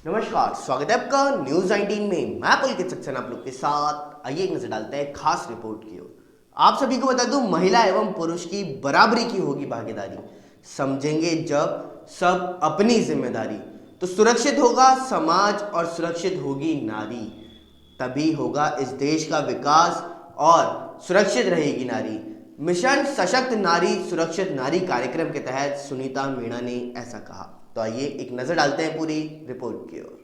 नमस्कार, स्वागत है आपका न्यूज 19 में। मैं पुलकित सक्सेना आप लोग के साथ। आइए एक नजर डालते हैं खास रिपोर्ट की ओर। आप सभी को बता दूं, महिला एवं पुरुष की बराबरी की होगी भागीदारी। समझेंगे जब सब अपनी जिम्मेदारी, तो सुरक्षित होगा समाज और सुरक्षित होगी नारी। तभी होगा इस देश का विकास और सुरक्षित रहेगी नारी। मिशन सशक्त नारी सुरक्षित नारी कार्यक्रम के तहत सुनीता मीणा ने ऐसा कहा। तो आइए एक नजर डालते हैं पूरी रिपोर्ट की ओर।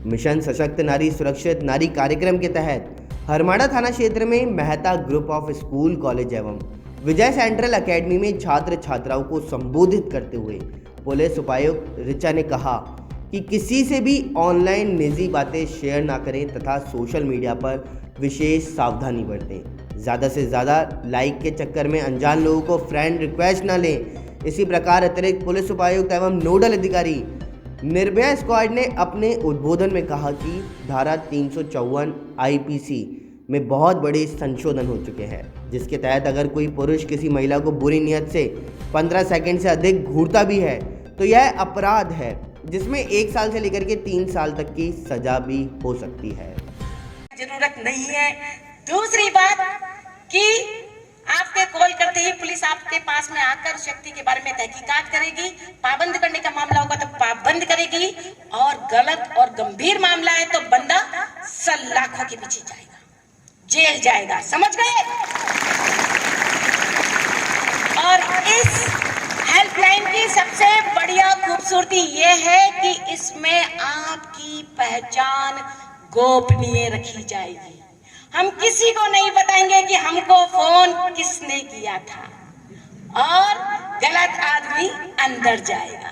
मिशन सशक्त नारी सुरक्षित नारी कार्यक्रम के तहत हरमाड़ा थाना क्षेत्र में Mehta group of school college एवं विजय सेंट्रल एकेडमी में छात्र छात्राओं को संबोधित करते हुए पुलिस उपायुक्त ऋचा ने कहा कि किसी से भी ऑनलाइन निजी बातें शेयर ना करें तथा सोशल मीडिया पर विशेष सावधानी बरतें। ज़्यादा से ज़्यादा लाइक के चक्कर में अनजान लोगों को फ्रेंड रिक्वेस्ट ना लें। इसी प्रकार अतिरिक्त पुलिस उपायुक्त एवं नोडल अधिकारी निर्भया स्क्वाड ने अपने उद्बोधन में कहा कि धारा 354 आईपीसी में बहुत बड़े संशोधन हो चुके हैं, जिसके तहत अगर कोई पुरुष किसी महिला को बुरी नियत से 15 सेकंड से अधिक घूरता भी है तो यह अपराध है, जिसमें 1 साल से लेकर के 3 साल तक की सजा भी हो सकती है। जरूरत नहीं है। दूसरी बात कि आपके कॉल करते ही पुलिस आपके पास में आकर उस व्यक्ति के बारे में तहकीकात करेगी। पाबंद करने का मामला होगा तो पाबंद करेगी, और गलत और गंभीर मामला है तो बंदा सलाखों के पीछे जाएगा, जेल जाएगा। समझ गए? और इस हेल्पलाइन की सबसे बढ़िया खूबसूरती ये है कि इसमें आपकी पहचान गोपनीय रखी जाएगी। हम किसी को नहीं बताएंगे कि हमको फोन किसने किया था, और गलत आदमी अंदर जाएगा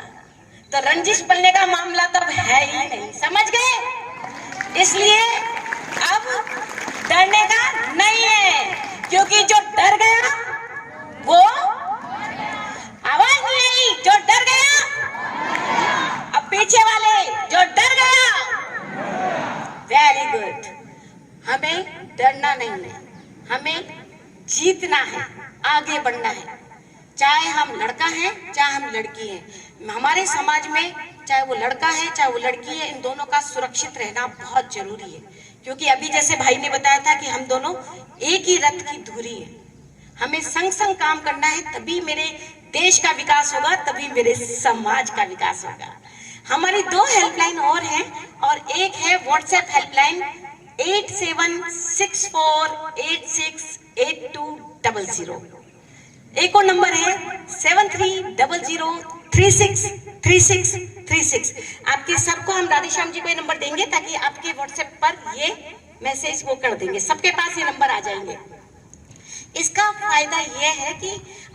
तो रंजिश पलने का मामला तो है ही नहीं। समझ गए? इसलिए अब डरने का नहीं है, क्योंकि जो डर गया वो आवाज नहीं आई। जो डर गया, अब पीछे वाले जो डर गया, वेरी गुड। हमें डरना नहीं है, हमें जीतना है, आगे बढ़ना है। चाहे हम लड़का है चाहे हम लड़की है, हमारे समाज में चाहे वो लड़का है चाहे वो लड़की है, इन दोनों का सुरक्षित रहना बहुत जरूरी है। क्योंकि अभी जैसे भाई ने बताया था कि हम दोनों एक ही रथ की धुरी है। हमें संग संग काम करना है, तभी मेरे देश का विकास होगा, तभी मेरे समाज का विकास होगा। हमारी 2 हेल्पलाइन और हैं, और एक है व्हाट्सएप हेल्पलाइन 8764868200। एक और नंबर है 7300363636। आपके सबको हम राधेश्याम जी को ये नंबर देंगे, ताकि आपके व्हाट्सएप पर ये मैसेज वो कर देंगे, सबके पास ये नंबर आ जाएंगे। इसका फायदा ये है कि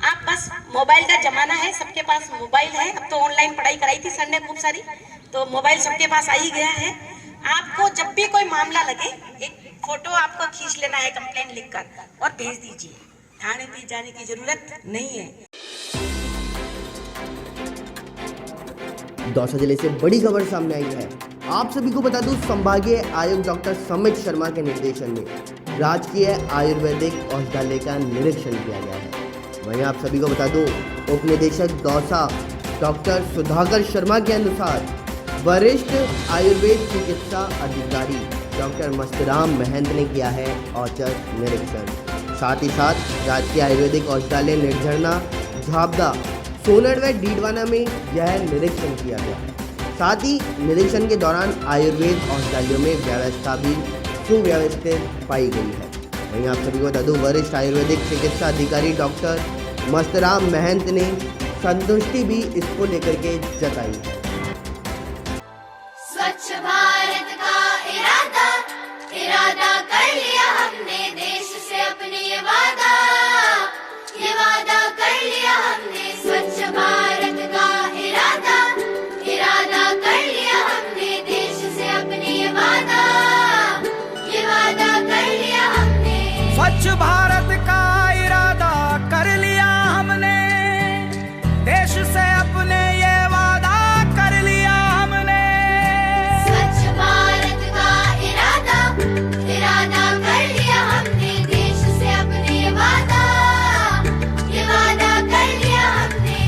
आप बस, मोबाइल का जमाना है, सबके पास मोबाइल है। अब तो ऑनलाइन पढ़ाई कराई थी सर ने खूब सारी, तो मोबाइल सबके पास आ ही गया है। आपको जब भी कोई मामला लगे, एक फोटो आपको खींच लेना है कंप्लेंट लिखकर और भेज दीजिए। थाने भी जाने की जरूरत नहीं है। दौसा जिले से बड़ी खबर सामने आई है। आप सभी को बता दूं, संभागीय आयुक्त डॉक्टर समित शर्मा के निर्देशन में राजकीय आयुर्वेदिक औषधालय का निरीक्षण किया गया है। वहीं आप सभी को बता दूं, उप निदेशक दौसा डॉक्टर सुधाकर शर्मा के अनुसार वरिष्ठ आयुर्वेद चिकित्सा अधिकारी डॉक्टर मस्तराम महंत ने किया है औचक निरीक्षण। साथ ही साथ राजकीय आयुर्वेदिक औषधालय निर्झरना, झाबदा, सोनड़ व डीडवाना में यह निरीक्षण किया गया है। साथ ही निरीक्षण के दौरान आयुर्वेद औषधालयों में व्यवस्था भी सुव्यवस्थित पाई गई है। वहीं आप सभी को बता दूं, वरिष्ठ आयुर्वेदिक चिकित्सा अधिकारी डॉक्टर मस्तराम महंत ने संतुष्टि भी इसको लेकर के जताई है। स्वच्छ भारत का इरादा कर लिया हमने, देश से अपने ये वादा कर लिया हमने। स्वच्छ भारत का इरादा कर लिया हमने, देश से अपने ये वादा कर लिया हमने। स्वच्छ भारत का इरादा कर लिया हमने, देश से अपने ये वादा कर लिया हमने। स्वच्छ भारत का इरादा कर लिया हमने, देश से अपने ये वादा कर लिया हमने।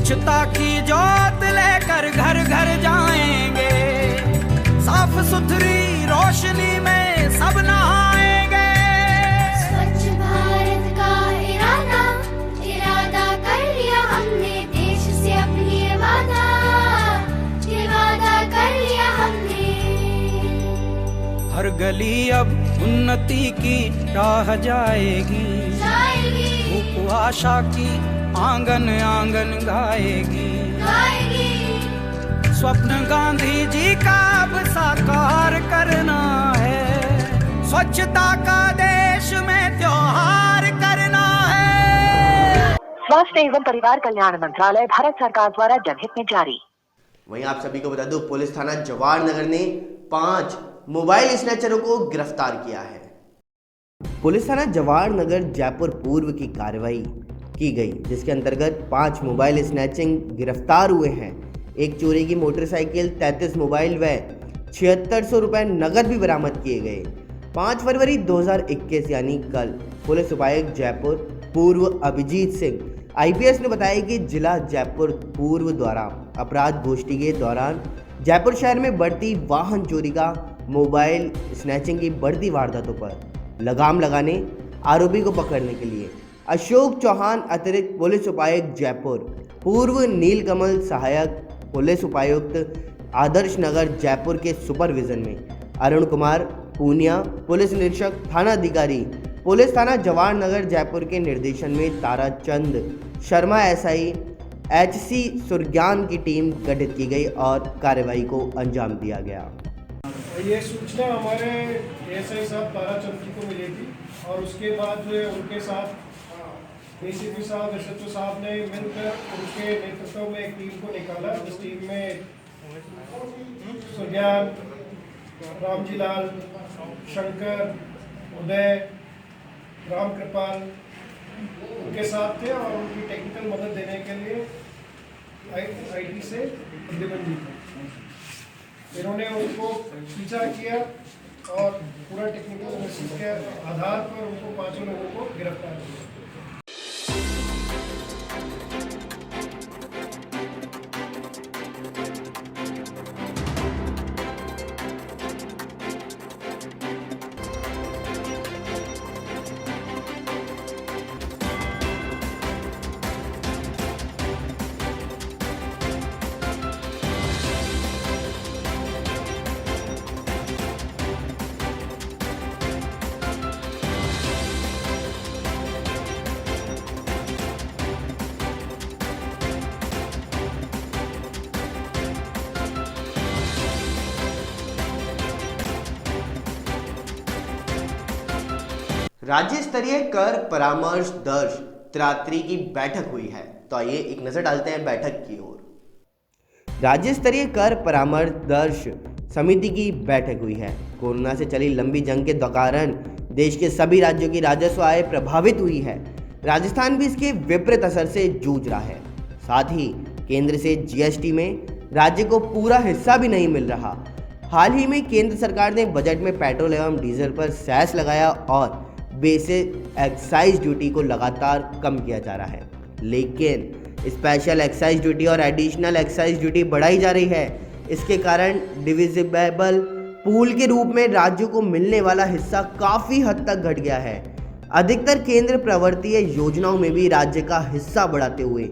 स्वच्छता की जोत लेकर घर घर जाएंगे, साफ सुथरी रोशनी में सब नहाएंगे। स्वच्छ भारत का इरादा इरादा कर लिया हमने, देश से अपनी ये वादा कर लिया हमने। हर गली अब उन्नति की राह जाएगी, धूप आशा की आंगन आंगन गाएगी। स्वप्न गांधी जी का अब साकार करना है, स्वच्छता का देश में त्योहार करना है। स्वास्थ्य एवं परिवार कल्याण मंत्रालय, भारत सरकार द्वारा जनहित में जारी। वहीं आप सभी को बता दूं, पुलिस थाना जवाहर नगर ने 5 मोबाइल स्नैचरों को गिरफ्तार किया है। पुलिस थाना जवाहर नगर जयपुर पूर्व की कार्रवाई की गई, जिसके अंतर्गत 5 मोबाइल स्नैचिंग गिरफ्तार हुए हैं। एक चोरी की मोटरसाइकिल, 33 मोबाइल व 7600 रुपये नगद भी बरामद किए गए। 5 फरवरी 2021 यानी कल पुलिस उपायुक्त जयपुर पूर्व अभिजीत सिंह IPS ने बताया कि जिला जयपुर पूर्व द्वारा अपराध गोष्ठी के दौरान जयपुर शहर में बढ़ती वाहन चोरी का मोबाइल स्नैचिंग की बढ़ती वारदातों पर लगाम लगाने आरोपी को पकड़ने के लिए अशोक चौहान अतिरिक्त पुलिस उपायुक्त जयपुर, पूर्व नीलकमल सहायक पुलिस उपायुक्त आदर्श नगर जयपुर के सुपरविजन में अरुण कुमार पूनिया, पुलिस निरीक्षक थाना अधिकारी पुलिस थाना जवाहर नगर जयपुर के निर्देशन में ताराचंद शर्मा SI HC सुरज्ञान की टीम गठित की गई और कार्रवाई को अंजाम दिया गया। ये सूचना हमारे SI साहब ताराचंद जी को मिली थी और उसके बाद जो है उनके साथ DCP साहब SHO साहब ने मिलकर उनके नेतृत्व में एक टीम को निकाला। इस टीम में सुरज्ञान, रामजी लाल, शंकर, उदय, राम कृपाल उनके साथ थे और उनकी टेक्निकल मदद देने के लिए IT से प्रद्युमन जी थे। इन्होंने उनको पीछा किया और पूरा टेक्निकल एनालिसिस के आधार पर उनको 5 लोगों को गिरफ्तार किया। राज्य स्तरीय कर परामर्श दर्श त्रात्री की बैठक हुई है, तो आइए एक नजर डालते हैं बैठक की ओर। राज्य स्तरीय कर परामर्श दर्श समिति की बैठक हुई है। कोरोना से चली लंबी जंग के कारण देश के सभी राज्यों की राजस्व आय प्रभावित हुई है। राजस्थान भी इसके विपरीत असर से जूझ रहा है। साथ ही केंद्र से GST में राज्य को पूरा हिस्सा भी नहीं मिल रहा। हाल ही में केंद्र सरकार ने बजट में पेट्रोल एवं डीजल पर सेस लगाया और बेसिक एक्साइज ड्यूटी को लगातार कम किया जा रहा है, लेकिन स्पेशल एक्साइज ड्यूटी और एडिशनल एक्साइज ड्यूटी बढ़ाई जा रही है। इसके कारण डिविजिबल पूल के रूप में राज्यों को मिलने वाला हिस्सा काफ़ी हद तक घट गया है। अधिकतर केंद्र प्रवर्तीय योजनाओं में भी राज्य का हिस्सा बढ़ाते हुए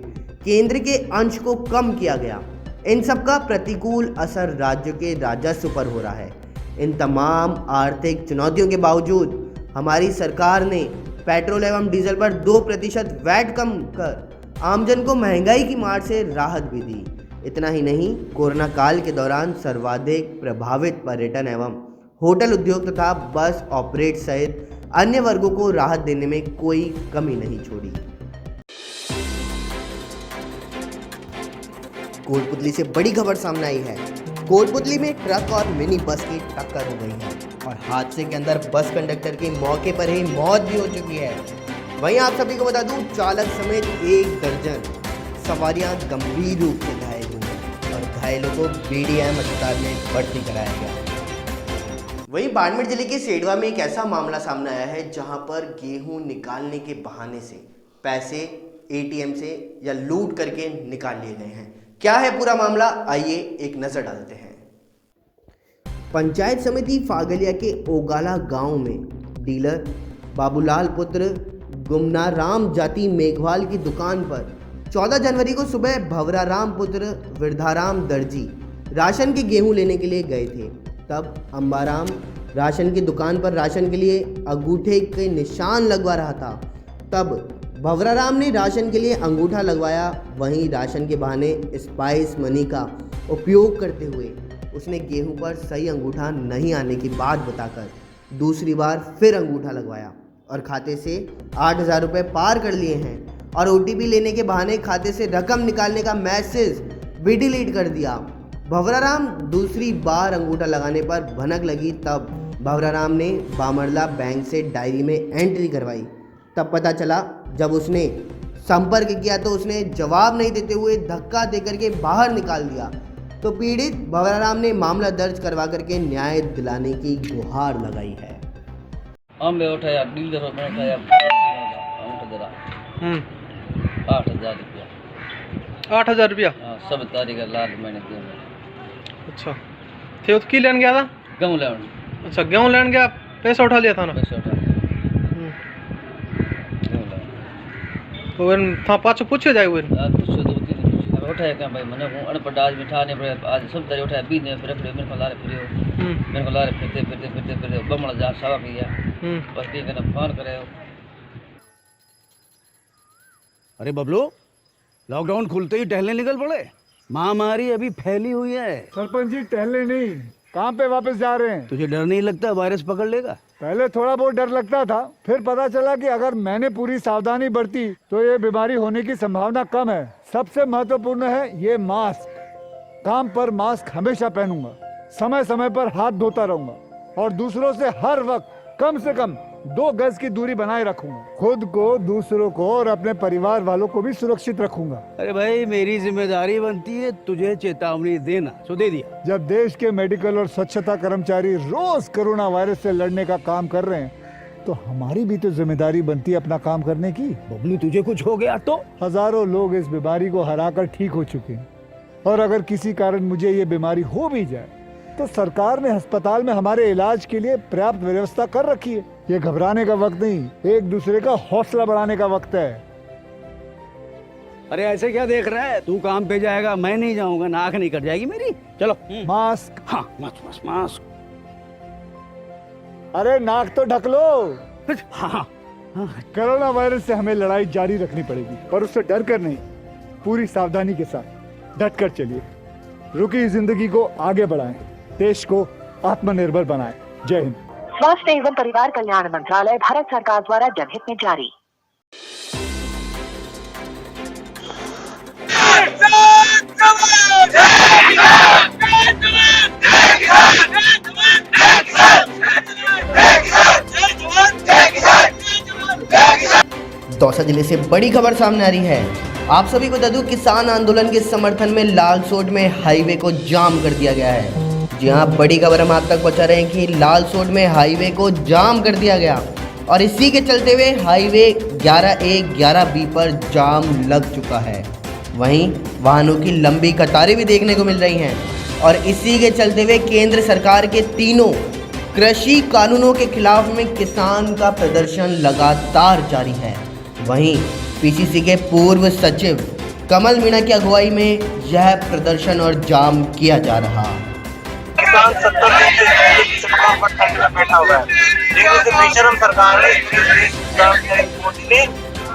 केंद्र के अंश को कम किया गया। इन सब का प्रतिकूल असर राज्य के राजस्व पर हो रहा है। इन तमाम आर्थिक चुनौतियों के बावजूद हमारी सरकार ने पेट्रोल एवं डीजल पर 2% वैट कम कर आमजन को महंगाई की मार से राहत भी दी। इतना ही नहीं, कोरोना काल के दौरान सर्वाधिक प्रभावित पर्यटन एवं होटल उद्योग तथा बस ऑपरेट सहित अन्य वर्गों को राहत देने में कोई कमी नहीं छोड़ी। कोटपुतली से बड़ी खबर सामने आई है। कोटपुतली में ट्रक और मिनी बस की टक्कर हो गई है और हादसे के अंदर बस कंडक्टर की मौके पर ही मौत भी हो चुकी है। वहीं आप सभी को बता दूं, चालक समेत 1 दर्जन सवारियां गंभीर रूप से घायल हुई और घायलों को BDM अस्पताल में भर्ती कराया गया। वहीं बाड़मेर जिले के सेडवा में एक ऐसा मामला सामने आया है जहां पर गेहूं निकालने के बहाने से पैसे एटीएम से या लूट करके निकाल लिए गए हैं। क्या है पूरा मामला, आइए एक नजर डालते हैं। पंचायत समिति फागलिया के ओगाला गांव में डीलर बाबूलाल पुत्र गुमनाराम जाति मेघवाल की दुकान पर 14 जनवरी को सुबह भवराराम पुत्र वृद्धाराम दर्जी राशन के गेहूं लेने के लिए गए थे। तब अंबाराम राशन की दुकान पर राशन के लिए अंगूठे के निशान लगवा रहा था। तब भवराराम ने राशन के लिए अंगूठा लगवाया। वहीं राशन के बहाने स्पाइस मनी का उपयोग करते हुए उसने गेहूं पर सही अंगूठा नहीं आने की बात बताकर दूसरी बार फिर अंगूठा लगवाया और खाते से 8,000 रुपये पार कर लिए हैं और OTP लेने के बहाने खाते से रकम निकालने का मैसेज भी डिलीट कर दिया। भवराराम दूसरी बार अंगूठा लगाने पर भनक लगी। तब भवराराम ने बामरला बैंक से डायरी में एंट्री करवाई। तब पता चला, जब उसने संपर्क किया तो उसने जवाब नहीं देते हुए धक्का देकर के बाहर निकाल दिया। तो पीड़ित भवराराम ने मामला दर्ज करवा करके न्याय दिलाने की गुहार लगाई है। हम उठाया डीलर में उठाया 8,000 रुपया 8,000 रुपया। हाँ, सब तारीख लाल मैंने दिया। अच्छा, थे तो की लेन गया था? गेहूँ लेने। अच्छा, गेहूँ लेन गया, पैसा उठा लिया था ना? पैसा उठा तो वे था पाछो पूछे जाए। वे कुछ 2-3 उठाया क्या भाई, मैंने वो अनपढ़ आज बिठा नहीं पड़े, आज सब तारीख उठाया 20 दिन फिर मेरे को लारे फिर मेरे को लारे फिरते बमड़ा जा सावा किया। बस ये कहना फोन करे। अरे बबलू, लॉकडाउन खुलते ही टहलने निकल पड़े। महामारी अभी फैली हुई है। सरपंच जी, टहलने नहीं, कहाँ पे वापस जा रहे हैं? तुझे डर नहीं लगता वायरस पकड़ लेगा? पहले थोड़ा बहुत डर लगता था, फिर पता चला कि अगर मैंने पूरी सावधानी बरती तो ये बीमारी होने की संभावना कम है। सबसे महत्वपूर्ण है ये मास्क। काम पर मास्क हमेशा पहनूंगा, समय समय पर हाथ धोता रहूंगा और दूसरों से हर वक्त कम से कम 2 गज की दूरी बनाए रखूंगा। खुद को, दूसरों को और अपने परिवार वालों को भी सुरक्षित रखूंगा। अरे भाई, मेरी जिम्मेदारी बनती है तुझे चेतावनी देना, तो दे दिया। जब देश के मेडिकल और स्वच्छता कर्मचारी रोज कोरोना वायरस से लड़ने का काम कर रहे हैं तो हमारी भी तो जिम्मेदारी बनती है अपना काम करने की। बबलू, तुझे कुछ हो गया तो? हजारों लोग इस बीमारी को हराकर ठीक हो चुके हैं और अगर किसी कारण मुझे ये बीमारी हो भी जाए तो सरकार ने अस्पताल में हमारे इलाज के लिए पर्याप्त व्यवस्था कर रखी है। ये घबराने का वक्त नहीं, एक दूसरे का हौसला बढ़ाने का वक्त है। अरे ऐसे क्या देख रहा है? तू काम पे जाएगा, मैं नहीं जाऊंगा, नाक नहीं कट जाएगी मेरी। चलो। मास्क। हाँ, मास्क। अरे नाक तो ढक लो। हाँ। कोरोना वायरस से हमें लड़ाई जारी रखनी पड़ेगी, पर उससे डर कर नहीं, पूरी सावधानी के साथ डट कर चलिए। रुकी जिंदगी को आगे बढ़ाएं, देश को आत्मनिर्भर बनाएं। जय हिंद। स्वास्थ्य एवं परिवार कल्याण मंत्रालय, भारत सरकार द्वारा जनहित में जारी। दौसा जिले से बड़ी खबर सामने आ रही है। आप सभी को बता दूं, किसान आंदोलन के समर्थन में लालसोट में हाईवे को जाम कर दिया गया है। जी हाँ, बड़ी खबर हम आप तक पहुंचा रहे हैं कि लालसोट में हाईवे को जाम कर दिया गया और इसी के चलते हुए हाईवे 11A 11B पर जाम लग चुका है। वहीं वाहनों की लंबी कतारें भी देखने को मिल रही हैं और इसी के चलते हुए केंद्र सरकार के तीनों कृषि कानूनों के खिलाफ में किसान का प्रदर्शन लगातार जारी है। वहीं PCC के पूर्व सचिव कमल मीणा की अगुवाई में यह प्रदर्शन और जाम किया जा रहा। किसान 70 दिन से बैठा हुआ है, लेकिन इस बेशरम सरकार ने मोदी ने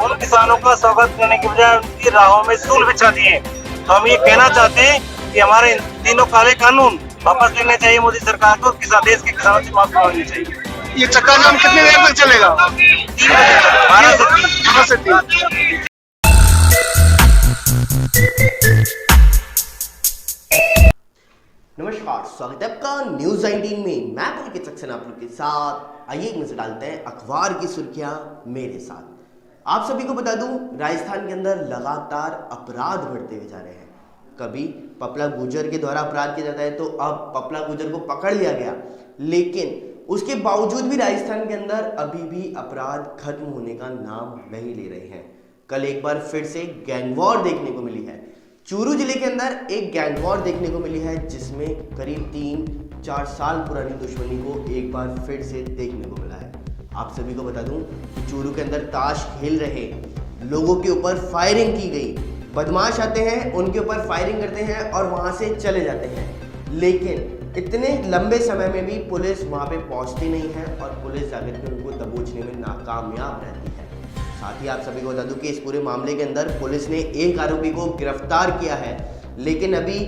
उन किसानों का स्वागत करने की बजाय उनकी राहों में सूल बिछा दिए। तो हम ये कहना चाहते हैं कि हमारे तीनों काले कानून वापस लेने चाहिए मोदी सरकार को, देश के किसानों से माफी मांगनी चाहिए। ये चक्का जाम कितनी देर तक चलेगा? 12 से 3। नमस्कार, स्वागत है आपका न्यूज 19 में। मैं पुलकित सक्सेना आप लोग के साथ। आइए एक नजर डालते हैं अखबार की सुर्खियां मेरे साथ। आप सभी को बता दूं, राजस्थान के अंदर लगातार अपराध बढ़ते हुए जा रहे हैं। कभी पपला गुर्जर के द्वारा अपराध किया जाता है तो अब पपला गुर्जर को पकड़ लिया गया, लेकिन उसके बावजूद भी राजस्थान के अंदर अभी भी अपराध खत्म होने का नाम नहीं ले रहे हैं। कल एक बार फिर से गैंगवॉर देखने को मिली है। चूरू जिले के अंदर एक गैंगवॉर देखने को मिली है, जिसमें करीब 3-4 साल पुरानी दुश्मनी को एक बार फिर से देखने को मिला है। आप सभी को बता दूं कि चूरू के अंदर ताश खेल रहे लोगों के ऊपर फायरिंग की गई। बदमाश आते हैं, उनके ऊपर फायरिंग करते हैं और वहां से चले जाते हैं, लेकिन इतने लंबे समय में भी पुलिस वहां पे पहुंचती नहीं है और पुलिस जाकर के उनको दबोचने में नाकामयाब रहती है। साथ ही आप सभी को बता दूं कि इस पूरे मामले के अंदर पुलिस ने एक आरोपी को गिरफ्तार किया है, लेकिन अभी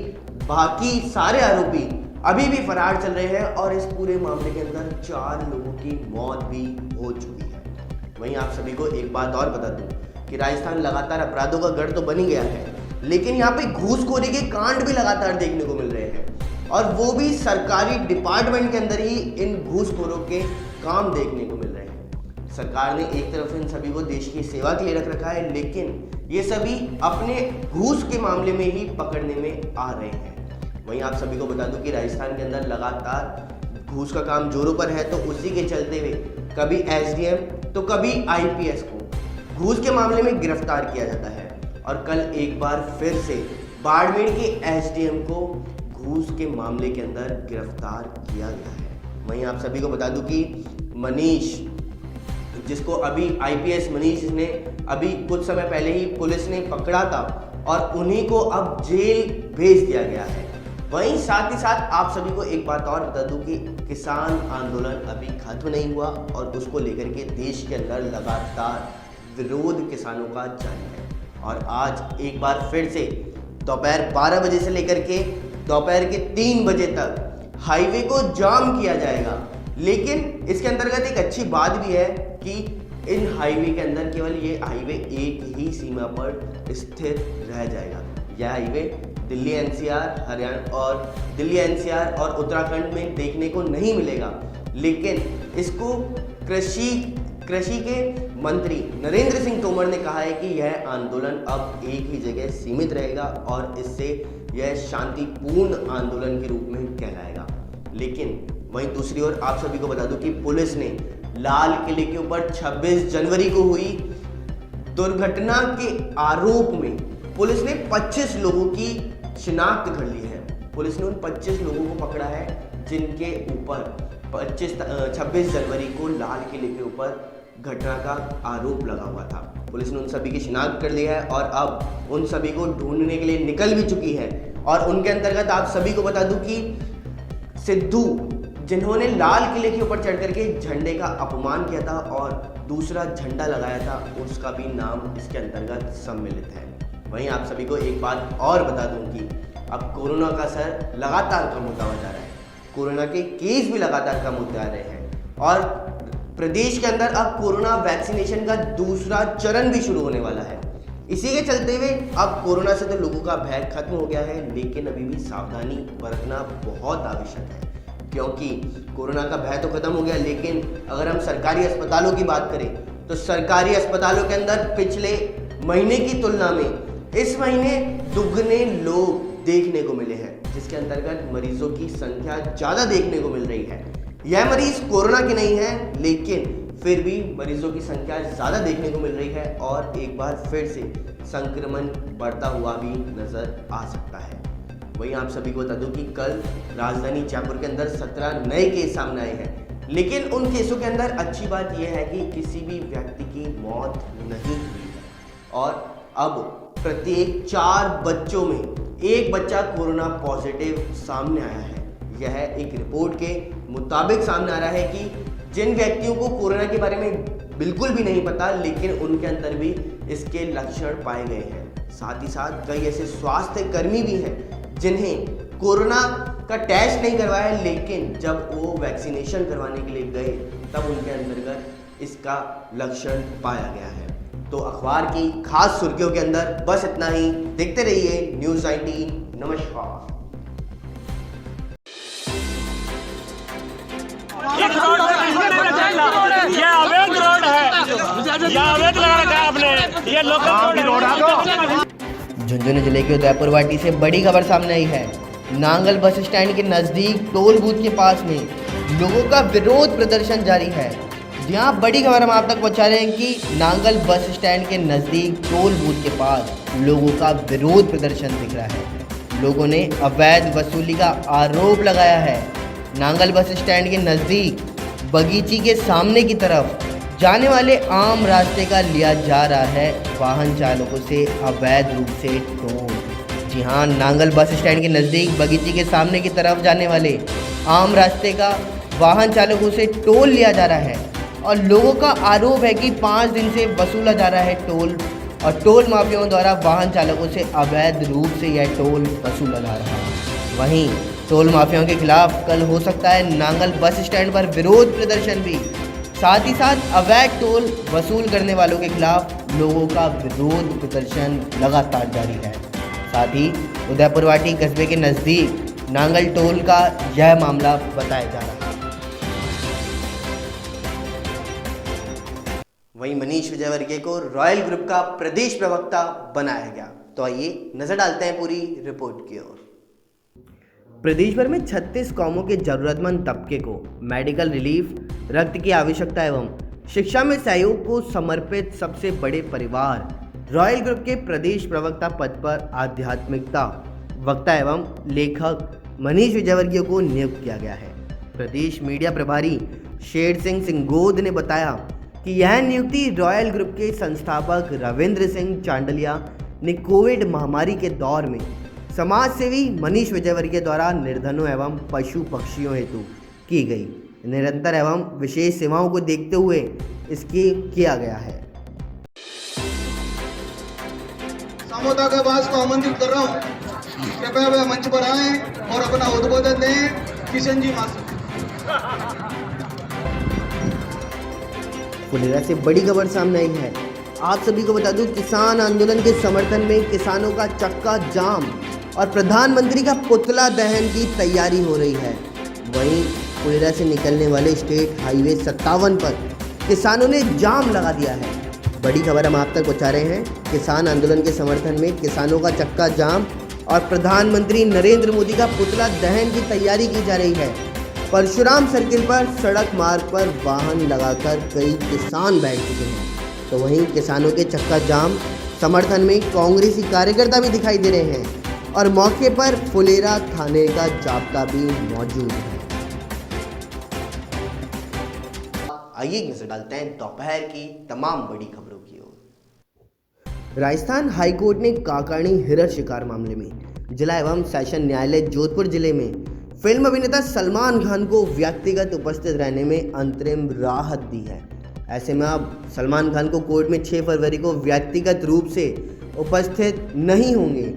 बाकी सारे आरोपी अभी भी फरार चल रहे हैं और इस पूरे मामले के अंदर 4 लोगों की मौत भी हो चुकी है। वहीं आप सभी को एक बात और बता दूं कि राजस्थान लगातार अपराधों का गढ़ तो बन ही गया है, लेकिन यहाँ पे घूसखोरी के कांड भी लगातार देखने को मिल रहे हैं और वो भी सरकारी डिपार्टमेंट के अंदर ही इन घूसखोरों के काम देखने को मिल रहे हैं। सरकार ने एक तरफ इन सभी को देश की सेवा के लिए रख रखा है, लेकिन ये सभी अपने घूस के मामले में ही पकड़ने में आ रहे हैं। वहीं आप सभी को बता दूं कि राजस्थान के अंदर लगातार घूस का काम जोरों पर है, तो उसी के चलते हुए कभी एसडीएम तो कभी आईपीएस को घूस के मामले में गिरफ्तार किया जाता है और कल एक बार फिर से बाड़मेर के एसडीएम को घूस के मामले के अंदर गिरफ्तार किया गया है। वहीं आप सभी को बता दूं कि मनीष, जिसको अभी आईपीएस मनीष ने अभी कुछ समय पहले ही पुलिस ने पकड़ा था और उन्हीं को अब जेल भेज दिया गया है। वहीं साथ ही साथ आप सभी को एक बात और बता दूं कि किसान आंदोलन अभी खत्म नहीं हुआ और उसको लेकर के देश के अंदर लगातार विरोध किसानों का जारी है और आज एक बार फिर से दोपहर 12 बजे से लेकर के दोपहर के 3 बजे तक हाईवे को जाम किया जाएगा। लेकिन इसके अंतर्गत एक अच्छी बात भी है कि इन हाईवे के अंदर केवल ये हाईवे एक ही सीमा पर स्थिर रह जाएगा। यह हाईवे दिल्ली एनसीआर, हरियाणा और दिल्ली एनसीआर और उत्तराखंड में देखने को नहीं मिलेगा, लेकिन इसको कृषि के मंत्री नरेंद्र सिंह तोमर ने कहा है कि यह आंदोलन अब एक ही जगह सीमित रहेगा और इससे यह शांतिपूर्ण आंदोलन के रूप में कहलाएगा। लेकिन वहीं दूसरी ओर आप सभी को बता दूं कि पुलिस ने लाल किले के ऊपर 26 जनवरी को हुई दुर्घटना के आरोप में पुलिस ने 25 लोगों की शिनाख्त कर ली है। पुलिस ने उन 25 लोगों को पकड़ा है जिनके ऊपर 26 जनवरी को लाल किले के ऊपर घटना का आरोप लगा हुआ था। पुलिस ने उन सभी की शिनाख्त कर ली है और अब उन सभी को ढूंढने के लिए निकल भी चुकी है और उनके अंतर्गत आप सभी को बता दूं कि सिद्धू, जिन्होंने लाल किले के ऊपर चढ़ करके झंडे का अपमान किया था और दूसरा झंडा लगाया था, उसका भी नाम इसके अंतर्गत सम्मिलित है। वहीं आप सभी को एक बात और बता दूं कि अब कोरोना का असर लगातार कम होता हुआ जा रहा है, कोरोना के केस भी लगातार कम होते आ रहे हैं और प्रदेश के अंदर अब कोरोना वैक्सीनेशन का दूसरा चरण भी शुरू होने वाला है। इसी के चलते हुए अब कोरोना से तो लोगों का भय खत्म हो गया है, लेकिन अभी भी सावधानी बरतना बहुत आवश्यक है, क्योंकि कोरोना का भय तो खत्म हो गया, लेकिन अगर हम सरकारी अस्पतालों की बात करें तो सरकारी अस्पतालों के अंदर पिछले महीने की तुलना में इस महीने दुगने लोग देखने को मिले हैं, जिसके अंतर्गत मरीजों की संख्या ज़्यादा देखने को मिल रही है। यह मरीज कोरोना के नहीं है, लेकिन फिर भी मरीजों की संख्या ज़्यादा देखने को मिल रही है और एक बार फिर से संक्रमण बढ़ता हुआ भी नज़र आ सकता है। वहीं आप सभी को बता दूं कि कल राजधानी जयपुर के अंदर 17 नए केस सामने आए हैं, लेकिन उन केसों के अंदर अच्छी बात यह है कि किसी भी व्यक्ति की मौत नहीं हुई है और अब प्रत्येक 4 बच्चों में एक बच्चा कोरोना पॉजिटिव सामने आया है। यह एक रिपोर्ट के मुताबिक सामने आ रहा है कि जिन व्यक्तियों को कोरोना के बारे में बिल्कुल भी नहीं पता, लेकिन उनके अंदर भी इसके लक्षण पाए गए हैं। साथ ही साथ कई ऐसे स्वास्थ्य कर्मी भी हैं जिन्हें कोरोना का टेस्ट नहीं करवाया, लेकिन जब वो वैक्सीनेशन करवाने के लिए गए तब उनके अंतर्गत इसका लक्षण पाया गया है। तो अखबार की खास सुर्खियों के अंदर बस इतना ही। देखते रहिए न्यूज़ 19। नमस्कार। ये अवैध रोड है, ये अवैध लगा रखा है आपने, ये लोकल रोड है। झुंझुनू जिले के उदयपुरवाटी से बड़ी खबर सामने आई है। नांगल बस स्टैंड के नजदीक टोल बूथ के पास में लोगों का विरोध प्रदर्शन जारी है, जी हाँ, बड़ी खबर हम आप तक पहुंचा रहे हैं कि नांगल बस स्टैंड के नज़दीक टोल बूथ के पास लोगों का विरोध प्रदर्शन दिख रहा है। लोगों ने अवैध वसूली का आरोप लगाया है। नांगल बस स्टैंड के नज़दीक बगीची के सामने की तरफ जाने वाले आम रास्ते का लिया जा रहा है वाहन चालकों से अवैध रूप से टोल। जी हाँ, नांगल बस स्टैंड के नज़दीक बगीची के सामने की तरफ जाने वाले आम रास्ते का वाहन चालकों से टोल लिया जा रहा है और लोगों का आरोप है कि 5 दिन से वसूला जा रहा है टोल और टोल माफियाओं द्वारा वाहन चालकों से अवैध रूप से यह टोल वसूला जा रहा है। वहीं टोल माफियाओं के खिलाफ कल हो सकता है नांगल बस स्टैंड पर विरोध प्रदर्शन भी। साथ ही साथ अवैध टोल वसूल करने वालों के खिलाफ लोगों का विरोध प्रदर्शन लगातार जारी है। साथ ही उदयपुरवाटी कस्बे के नज़दीक नांगल टोल का यह मामला बताया जा रहा है। वहीं मनीष विजयवर्गीय को रॉयल ग्रुप का प्रदेश प्रवक्ता बनाया गया। तो आइए नजर डालते हैं पूरी रिपोर्ट की ओर। प्रदेश भर में 36 कौमों के जरूरतमंद तबके को मेडिकल रिलीफ, रक्त की आवश्यकता एवं शिक्षा में सहयोग को समर्पित सबसे बड़े परिवार रॉयल ग्रुप के प्रदेश प्रवक्ता पद पर आध्यात्मिकता वक्ता एवं लेखक मनीष विजयवर्गीय को नियुक्त किया गया है। प्रदेश मीडिया प्रभारी शेर सिंह सिंगोद ने बताया कि यह नियुक्ति रॉयल ग्रुप के संस्थापक रविंद्र सिंह चांडलिया ने कोविड महामारी के दौर में समाज सेवी मनीष विजयवर्गीय द्वारा निर्धनों एवं पशु पक्षियों हेतु की गई निरंतर एवं विशेष सेवाओं को देखते हुए इसके किया गया है। सामोदा के पास को आमंत्रित कर रहा हूँ, कृपया वे मंच पर आए और अपना उद्बोधन दें। किशन जी मास्टर। फुलेरा से बड़ी खबर सामने आई है। आप सभी को बता दूं, किसान आंदोलन के समर्थन में किसानों का चक्का जाम और प्रधानमंत्री का पुतला दहन की तैयारी हो रही है। वहीं फुलेरा से निकलने वाले स्टेट हाईवे 57 पर किसानों ने जाम लगा दिया है। बड़ी खबर हम आप तक पहुंचा रहे हैं। किसान आंदोलन के समर्थन में किसानों का चक्का जाम और प्रधानमंत्री नरेंद्र मोदी का पुतला दहन की तैयारी की जा रही है। परशुराम सर्किल पर सड़क मार्ग पर वाहन लगाकर कई किसान बैठ चुके हैं। तो वहीं किसानों के चक्का जाम समर्थन में कांग्रेसी कार्यकर्ता भी दिखाई दे रहे हैं और मौके पर फुलेरा थाने का जाब्ता भी मौजूद है। आइए नजर डालते हैं दोपहर की तमाम बड़ी खबरों की ओर। राजस्थान हाईकोर्ट ने काकाणी हिरण शिकार मामले में जिला एवं सेशन न्यायालय जोधपुर जिले में फिल्म अभिनेता सलमान खान को व्यक्तिगत उपस्थित रहने में अंतरिम राहत दी है। ऐसे में अब सलमान खान को कोर्ट में 6 फरवरी को व्यक्तिगत रूप से उपस्थित नहीं होंगे।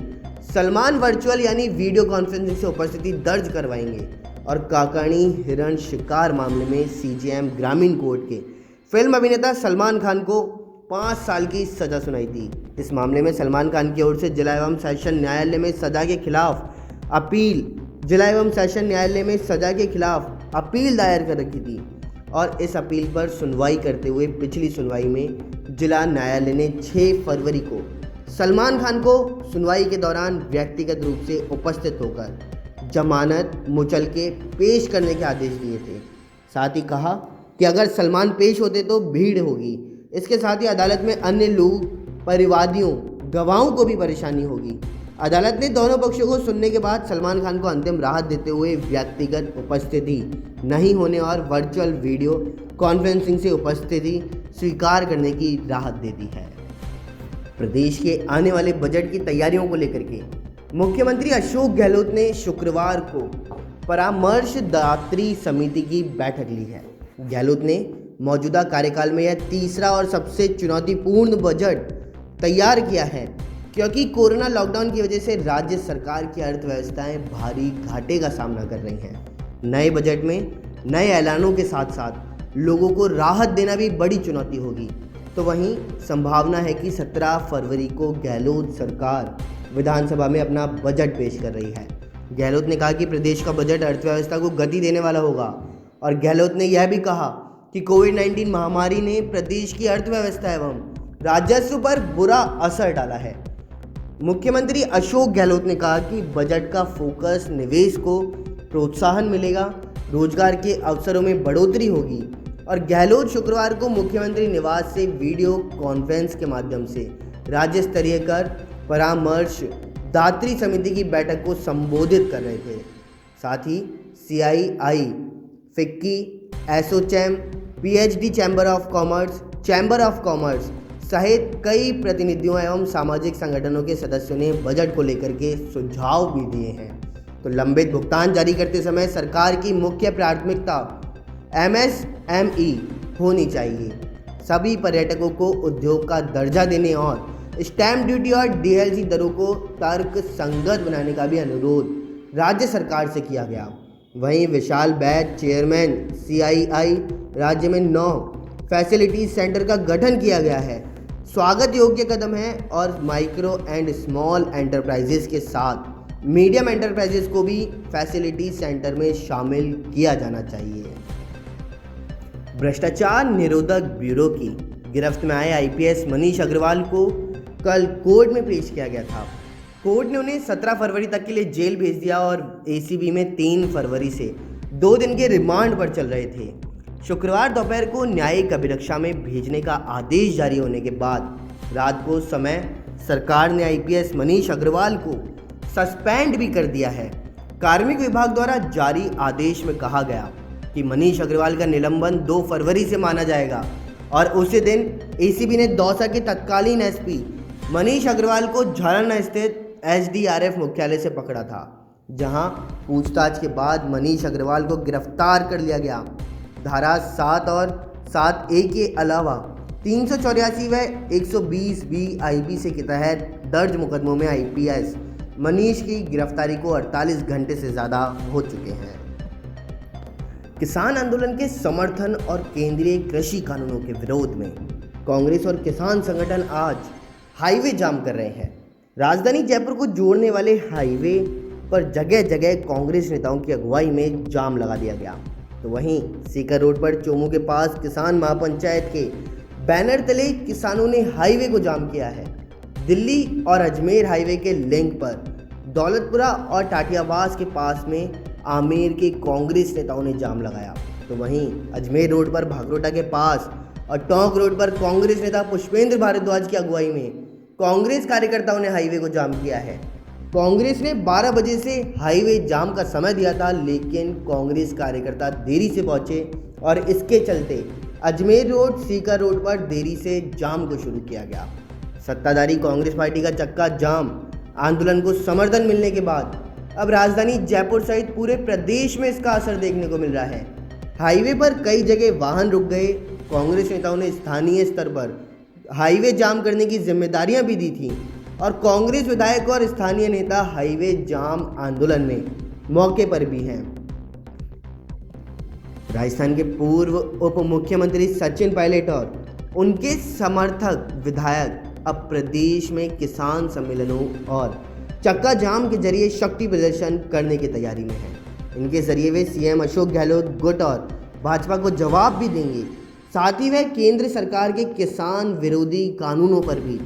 सलमान वर्चुअल यानी वीडियो कॉन्फ्रेंसिंग से उपस्थिति दर्ज करवाएंगे और काकाणी हिरण शिकार मामले में सीजेएम ग्रामीण कोर्ट के फिल्म अभिनेता सलमान खान को 5 साल की सजा सुनाई थी। इस मामले में सलमान खान की ओर से जिला एवं सेशन न्यायालय में सजा के खिलाफ अपील दायर कर रखी थी और इस अपील पर सुनवाई करते हुए पिछली सुनवाई में जिला न्यायालय ने 6 फरवरी को सलमान खान को सुनवाई के दौरान व्यक्तिगत रूप से उपस्थित होकर जमानत मुचल के पेश करने के आदेश दिए थे। साथ ही कहा कि अगर सलमान पेश होते तो भीड़ होगी। इसके साथ ही अदालत में अन्य लोग, परिवादियों, गवाहों को भी परेशानी होगी। अदालत ने दोनों पक्षों को सुनने के बाद सलमान खान को अंतिम राहत देते हुए व्यक्तिगत उपस्थिति नहीं होने और वर्चुअल वीडियो कॉन्फ्रेंसिंग से उपस्थिति स्वीकार करने की राहत दे दी है। प्रदेश के आने वाले बजट की तैयारियों को लेकर के मुख्यमंत्री अशोक गहलोत ने शुक्रवार को परामर्शदात्री समिति की बैठक ली है। गहलोत ने मौजूदा कार्यकाल में यह तीसरा और सबसे चुनौतीपूर्ण बजट तैयार किया है, क्योंकि कोरोना लॉकडाउन की वजह से राज्य सरकार की अर्थव्यवस्थाएं भारी घाटे का सामना कर रही हैं। नए बजट में नए ऐलानों के साथ साथ लोगों को राहत देना भी बड़ी चुनौती होगी। तो वहीं संभावना है कि 17 फरवरी को गहलोत सरकार विधानसभा में अपना बजट पेश कर रही है। गहलोत ने कहा कि प्रदेश का बजट अर्थव्यवस्था को गति देने वाला होगा और गहलोत ने यह भी कहा कि कोविड-19 महामारी ने प्रदेश की अर्थव्यवस्था एवं राजस्व पर बुरा असर डाला है। मुख्यमंत्री अशोक गहलोत ने कहा कि बजट का फोकस निवेश को प्रोत्साहन मिलेगा, रोजगार के अवसरों में बढ़ोतरी होगी और गहलोत शुक्रवार को मुख्यमंत्री निवास से वीडियो कॉन्फ्रेंस के माध्यम से राज्य स्तरीय कर परामर्श दात्री समिति की बैठक को संबोधित कर रहे थे। साथ ही CII, FICCI, ASSOCHAM, PhD chamber of commerce सहित कई प्रतिनिधियों एवं सामाजिक संगठनों के सदस्यों ने बजट को लेकर के सुझाव भी दिए हैं। तो लंबित भुगतान जारी करते समय सरकार की मुख्य प्राथमिकता MSME होनी चाहिए। सभी पर्यटकों को उद्योग का दर्जा देने और स्टैम्प ड्यूटी और DLC दरों को तर्क संगत बनाने का भी अनुरोध राज्य सरकार से किया गया। वहीं विशाल बैच चेयरमैन CII राज्य में 9 फैसिलिटी सेंटर का गठन किया गया है, स्वागत योग्य कदम है और माइक्रो एंड स्मॉल एंटरप्राइजेस के साथ मीडियम एंटरप्राइजेस को भी फैसिलिटी सेंटर में शामिल किया जाना चाहिए। भ्रष्टाचार निरोधक ब्यूरो की गिरफ्त में आए IPS मनीष अग्रवाल को कल कोर्ट में पेश किया गया था। कोर्ट ने उन्हें 17 फरवरी तक के लिए जेल भेज दिया और ACB में 3 फरवरी से 2 दिन के रिमांड पर चल रहे थे। शुक्रवार दोपहर को न्यायिक अभिरक्षा में भेजने का आदेश जारी होने के बाद रात को समय सरकार ने IPS मनीष अग्रवाल को सस्पेंड भी कर दिया है। कार्मिक विभाग द्वारा जारी आदेश में कहा गया कि मनीष अग्रवाल का निलंबन 2 फरवरी से माना जाएगा और उसी दिन ACB ने दौसा के तत्कालीन SP मनीष अग्रवाल को झरना स्थित SDRF मुख्यालय से पकड़ा था, जहां पूछताछ के बाद मनीष अग्रवाल को गिरफ्तार कर लिया गया। धारा 7 और 7A के अलावा 384 व 120B IPC से के तहत दर्ज मुकदमों में IPS मनीष की गिरफ्तारी को 48 घंटे से ज़्यादा हो चुके हैं। किसान आंदोलन के समर्थन और केंद्रीय कृषि कानूनों के विरोध में कांग्रेस और किसान संगठन आज हाईवे जाम कर रहे हैं। राजधानी जयपुर को जोड़ने वाले हाईवे पर जगह जगह कांग्रेस नेताओं की अगुवाई में जाम लगा दिया गया। तो वहीं सीकर रोड पर चोमू के पास किसान महापंचायत के बैनर तले किसानों ने हाईवे को जाम किया है। दिल्ली और अजमेर हाईवे के लिंक पर दौलतपुरा और टाटियावास के पास में आमेर के कांग्रेस नेताओं ने जाम लगाया। तो वहीं अजमेर रोड पर भागरोटा के पास और टोंक रोड पर कांग्रेस नेता पुष्पेंद्र भारद्वाज की अगुवाई में कांग्रेस कार्यकर्ताओं ने हाईवे को जाम किया है। कांग्रेस ने 12 बजे से हाईवे जाम का समय दिया था, लेकिन कांग्रेस कार्यकर्ता देरी से पहुंचे और इसके चलते अजमेर रोड सीकर रोड पर देरी से जाम को शुरू किया गया। सत्ताधारी कांग्रेस पार्टी का चक्का जाम आंदोलन को समर्थन मिलने के बाद अब राजधानी जयपुर सहित पूरे प्रदेश में इसका असर देखने को मिल रहा है। हाईवे पर कई जगह वाहन रुक गए। कांग्रेस नेताओं ने स्थानीय स्तर पर हाईवे जाम करने की जिम्मेदारियां भी दी थी और कांग्रेस विधायक और स्थानीय नेता हाईवे जाम आंदोलन में मौके पर भी हैं। राजस्थान के पूर्व उप मुख्यमंत्री सचिन पायलट और उनके समर्थक विधायक अब प्रदेश में किसान सम्मेलनों और चक्का जाम के जरिए शक्ति प्रदर्शन करने की तैयारी में हैं। इनके जरिए वे CM अशोक गहलोत गुट और भाजपा को जवाब भी देंगे। साथ ही वह केंद्र सरकार के किसान विरोधी कानूनों पर भी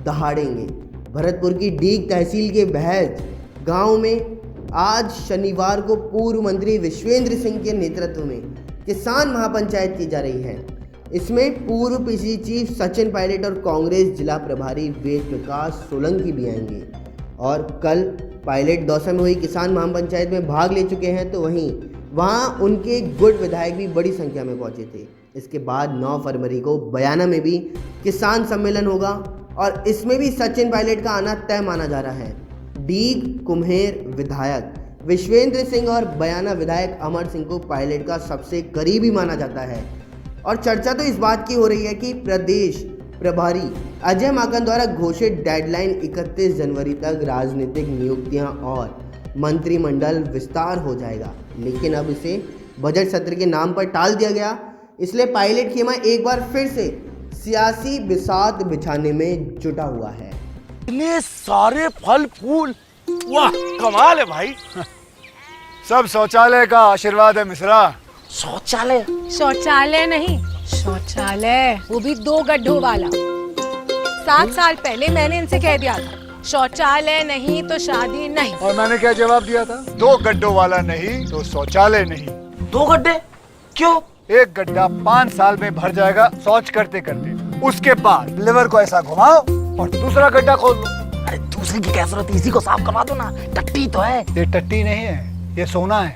दहाड़ेंगे। भरतपुर की डीग तहसील के बहज गांव में आज शनिवार को पूर्व मंत्री विश्वेंद्र सिंह के नेतृत्व में किसान महापंचायत की जा रही है। इसमें पूर्व PCC चीफ सचिन पायलट और कांग्रेस जिला प्रभारी वेद प्रकाश सोलंकी भी आएंगे। और कल पायलट दौसा में हुई किसान महापंचायत में भाग ले चुके हैं, तो वहीं वहां उनके गुट विधायक भी बड़ी संख्या में पहुंचे थे। इसके बाद 9 फरवरी को बयाना में भी किसान सम्मेलन होगा और इसमें भी सचिन पायलट का आना तय माना जा रहा है। डीग कुम्हेर विधायक विश्वेंद्र सिंह और बयाना विधायक अमर सिंह को पायलट का सबसे करीबी माना जाता है और चर्चा तो इस बात की हो रही है कि प्रदेश प्रभारी अजय माकन द्वारा घोषित डेडलाइन 31 जनवरी तक राजनीतिक नियुक्तियां और मंत्रिमंडल विस्तार हो जाएगा, लेकिन अब इसे बजट सत्र के नाम पर टाल दिया गया। इसलिए पायलट खेमा एक बार फिर से सियासी बिसात बिछाने में जुटा हुआ है। इतने सारे फल फूल, वाह कमाल है भाई। सब शौचालय का आशीर्वाद है मिश्रा। शौचालय? शौचालय नहीं, शौचालय, वो भी 2 गड्ढों वाला। 7 साल पहले मैंने इनसे कह दिया था शौचालय नहीं तो शादी नहीं। और मैंने क्या जवाब दिया था? 2 गड्ढों वाला नहीं तो शौचालय नहीं। 2 गड्ढे क्यों? एक गड्ढा 5 साल में भर जाएगा शौच करते करते। उसके बाद लिवर को ऐसा घुमाओ और दूसरा गड्ढा खोल दो। अरे दूसरे की क्या जरूरत है, इसी को साफ करवा दो ना, टट्टी तो है। ये टट्टी नहीं है, ये सोना है।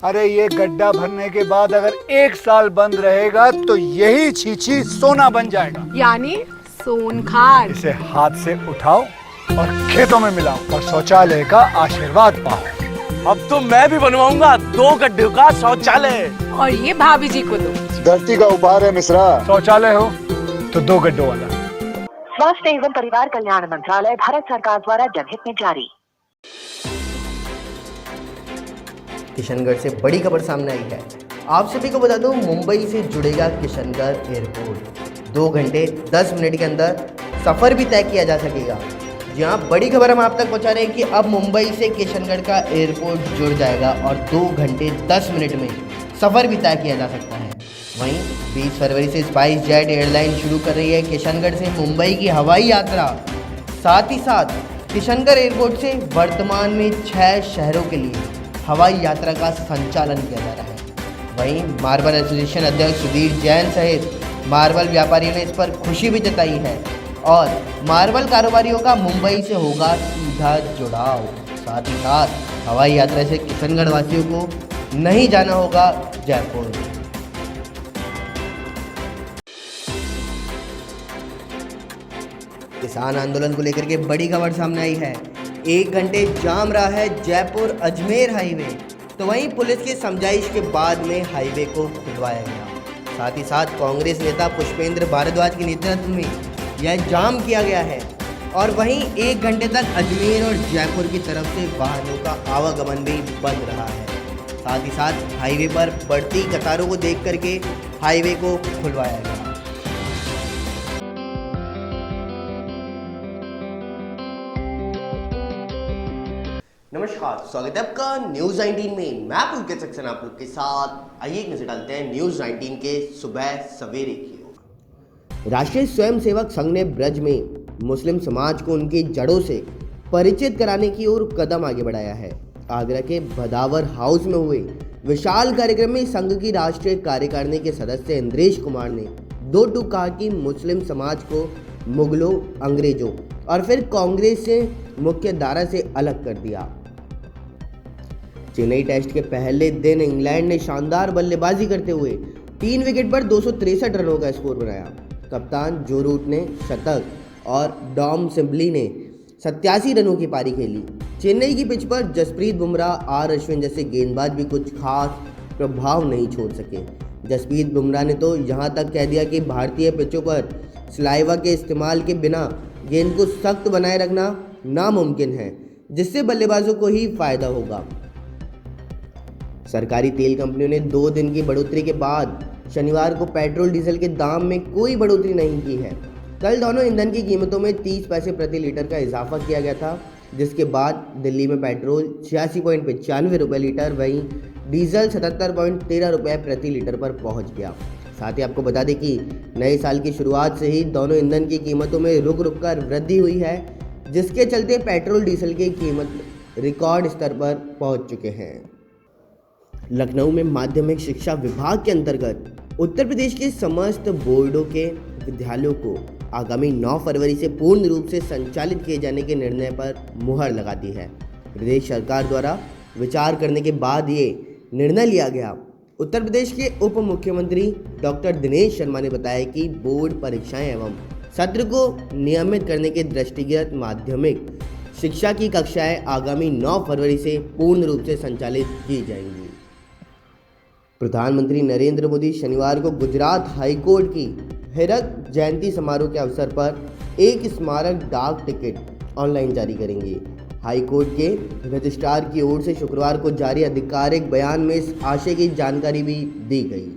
अरे ये गड्ढा भरने के बाद अगर 1 साल बंद रहेगा तो यही छीछी सोना बन जाएगा। यानी सोनखार। इसे हाथ से उठाओ और खेतों में मिलाओ और शौचालय का आशीर्वाद पाओ। अब तो मैं भी बनवाऊंगा 2 गड्ढों का शौचालय। और ये भाभी जी को दो। धरती का उपहार है मिश्रा। शौचालय हो तो 2 गड्ढों वाला। स्वास्थ्य एवं परिवार कल्याण मंत्रालय, भारत सरकार द्वारा जनहित में जारी। किशनगढ़ से बड़ी खबर सामने आई है। आप सभी को बता दूं, मुंबई से जुड़ेगा किशनगढ़ एयरपोर्ट। 2 घंटे 10 मिनट के अंदर सफ़र भी तय किया जा सकेगा। जी हाँ, बड़ी खबर हम आप तक पहुंचा रहे हैं कि अब मुंबई से किशनगढ़ का एयरपोर्ट जुड़ जाएगा और 2 घंटे 10 मिनट में सफ़र भी तय किया जा सकता है। वहीं 20 फरवरी से स्पाइस जेट एयरलाइन शुरू कर रही है किशनगढ़ से मुंबई की हवाई यात्रा। साथ ही साथ किशनगढ़ एयरपोर्ट से वर्तमान में 6 शहरों के लिए हवाई यात्रा का संचालन किया जा रहा है। वहीं मार्बल एसोसिएशन अध्यक्ष सुधीर जैन सहित मार्बल व्यापारियों ने इस पर खुशी भी जताई है और मार्बल कारोबारियों का मुंबई से होगा सीधा जुड़ाव। साथ ही साथ हवाई यात्रा से किशनगढ़ वासियों को नहीं जाना होगा जयपुर। किसान आंदोलन को लेकर के बड़ी खबर सामने आई है। 1 घंटे जाम रहा है जयपुर अजमेर हाईवे, तो वहीं पुलिस की समझाइश के बाद में हाईवे को खुलवाया गया। साथ ही साथ कांग्रेस नेता पुष्पेंद्र भारद्वाज के नेतृत्व में यह जाम किया गया है और वहीं 1 घंटे तक अजमेर और जयपुर की तरफ से वाहनों का आवागमन भी बंद रहा है। साथ ही साथ हाईवे पर बढ़ती कतारों को देख करके हाईवे को खुलवाया गया। नमस्कार, स्वागत है आपका न्यूज़ 19 में। मैं पुलकित सक्सेना आप लोग के साथ। आइए एक नजर डालते हैं न्यूज़ 19 के सुबह सवेरे की ओर। राष्ट्रीय स्वयंसेवक संघ ने ब्रज में मुस्लिम समाज को उनकी जड़ों से परिचित कराने की ओर कदम आगे बढ़ाया है। आगरा के भदावर हाउस में हुए विशाल कार्यक्रम में संघ की राष्ट्रीय कार्यकारिणी के सदस्य इंद्रेश कुमार ने दो टूक कहा कि मुस्लिम समाज को मुगलों, अंग्रेजों और फिर कांग्रेस से मुख्य धारा से अलग कर दिया। चेन्नई टेस्ट के पहले दिन इंग्लैंड ने शानदार बल्लेबाजी करते हुए 3 विकेट पर 263 रनों का स्कोर बनाया। कप्तान जो रूट ने शतक और डॉम सिम्बली ने 87 रनों की पारी खेली। चेन्नई की पिच पर जसप्रीत बुमराह, आर अश्विन जैसे गेंदबाज भी कुछ खास प्रभाव नहीं छोड़ सके। जसप्रीत बुमराह ने तो यहां तक कह दिया कि भारतीय पिचों पर स्लाइवा के इस्तेमाल के बिना गेंद को सख्त बनाए रखना नामुमकिन है, जिससे बल्लेबाजों को ही फायदा होगा। सरकारी तेल कंपनियों ने 2 दिन की बढ़ोतरी के बाद शनिवार को पेट्रोल डीजल के दाम में कोई बढ़ोतरी नहीं की है। कल दोनों ईंधन की कीमतों में 30 पैसे प्रति लीटर का इजाफा किया गया था, जिसके बाद दिल्ली में पेट्रोल 86.95 रुपये लीटर, वहीं डीजल 77.13 रुपये प्रति लीटर पर पहुंच गया। साथ ही आपको बता दें कि नए साल की शुरुआत से ही दोनों ईंधन की कीमतों में रुक रुक कर वृद्धि हुई है, जिसके चलते पेट्रोल डीजल की कीमत रिकॉर्ड स्तर पर पहुंच चुके हैं। लखनऊ में माध्यमिक शिक्षा विभाग के अंतर्गत उत्तर प्रदेश के समस्त बोर्डों के विद्यालयों को आगामी 9 फरवरी से पूर्ण रूप से संचालित किए जाने के निर्णय पर मुहर लगा दी है। प्रदेश सरकार द्वारा विचार करने के बाद ये निर्णय लिया गया। उत्तर प्रदेश के उप मुख्यमंत्री डॉक्टर दिनेश शर्मा ने बताया कि बोर्ड परीक्षाएं एवं सत्र को नियमित करने के दृष्टिगत माध्यमिक शिक्षा की कक्षाएं आगामी 9 फरवरी से पूर्ण रूप से संचालित की जाएंगी। प्रधानमंत्री नरेंद्र मोदी शनिवार को गुजरात हाईकोर्ट की हीरक जयंती समारोह के अवसर पर एक स्मारक डाक टिकट ऑनलाइन जारी करेंगे। हाईकोर्ट के रजिस्ट्रार की ओर से शुक्रवार को जारी आधिकारिक बयान में इस आशय की जानकारी भी दी गई।